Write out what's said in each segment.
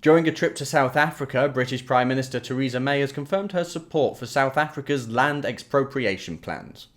During a trip to South Africa, British Prime Minister Theresa May has confirmed her support for South Africa's land expropriation plans.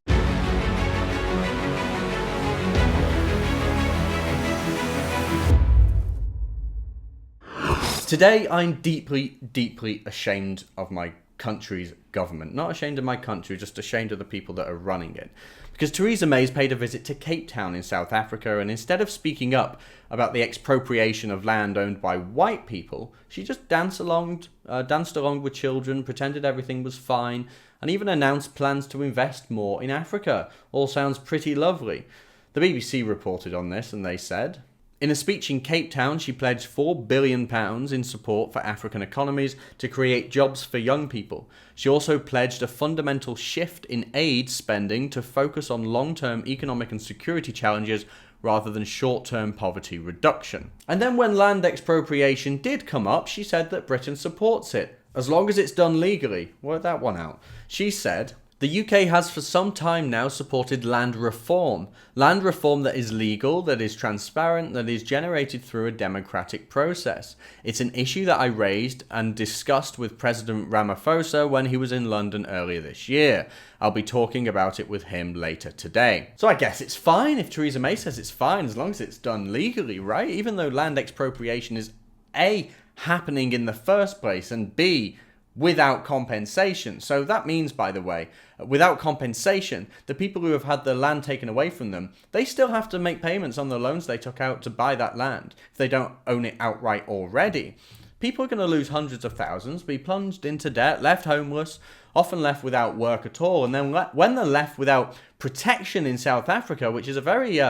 Today, I'm deeply, deeply ashamed of my country's government. Not ashamed of my country, just ashamed of the people that are running it. Because Theresa May's paid a visit to Cape Town in South Africa, and instead of speaking up about the expropriation of land owned by white people, she just danced along with children, pretended everything was fine, and even announced plans to invest more in Africa. All sounds pretty lovely. The BBC reported on this, and they said, in a speech in Cape Town, she pledged £4 billion in support for African economies to create jobs for young people. She also pledged a fundamental shift in aid spending to focus on long-term economic and security challenges rather than short-term poverty reduction. And then when land expropriation did come up, she said that Britain supports it, as long as it's done legally. Work that one out. She said, the UK has for some time now supported land reform that is legal, that is transparent, that is generated through a democratic process. It's an issue that I raised and discussed with President Ramaphosa when he was in London earlier this year. I'll be talking about it with him later today. So I guess it's fine if Theresa May says it's fine as long as it's done legally, right? Even though land expropriation is A, happening in the first place, and B, without compensation. So that means, by the way, without compensation, the people who have had their land taken away from them, they still have to make payments on the loans they took out to buy that land if they don't own it outright already. People are going to lose hundreds of thousands, be plunged into debt, left homeless, often left without work at all. And then when they're left without protection in South Africa, which is a very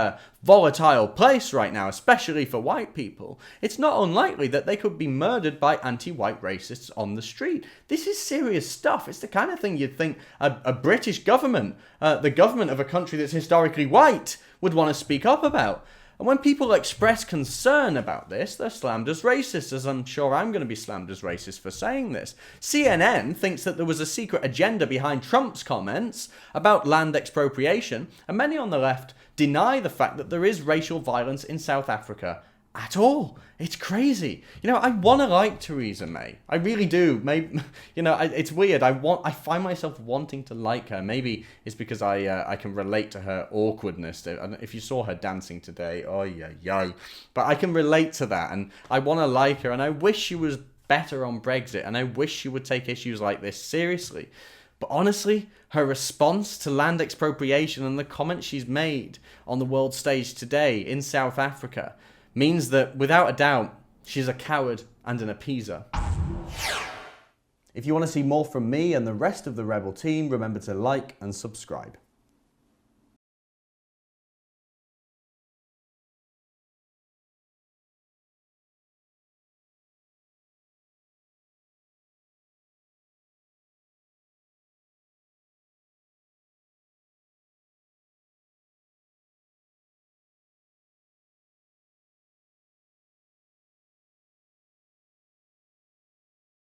volatile place right now, especially for white people, it's not unlikely that they could be murdered by anti-white racists on the street. This is serious stuff. It's the kind of thing you'd think a British government, the government of a country that's historically white, would want to speak up about. And when people express concern about this, they're slammed as racist, as I'm sure I'm going to be slammed as racist for saying this. CNN thinks that there was a secret agenda behind Trump's comments about land expropriation, and many on the left deny the fact that there is racial violence in South Africa at all. It's crazy. You know, I want to like Theresa May. I really do. Maybe, you know, it's weird. I find myself wanting to like her. Maybe it's because I can relate to her awkwardness. If you saw her dancing today, oh yeah. But I can relate to that, and I want to like her, and I wish she was better on Brexit, and I wish she would take issues like this seriously. But honestly, her response to land expropriation and the comments she's made on the world stage today in South Africa means that, without a doubt, she's a coward and an appeaser. If you want to see more from me and the rest of the Rebel team, remember to like and subscribe.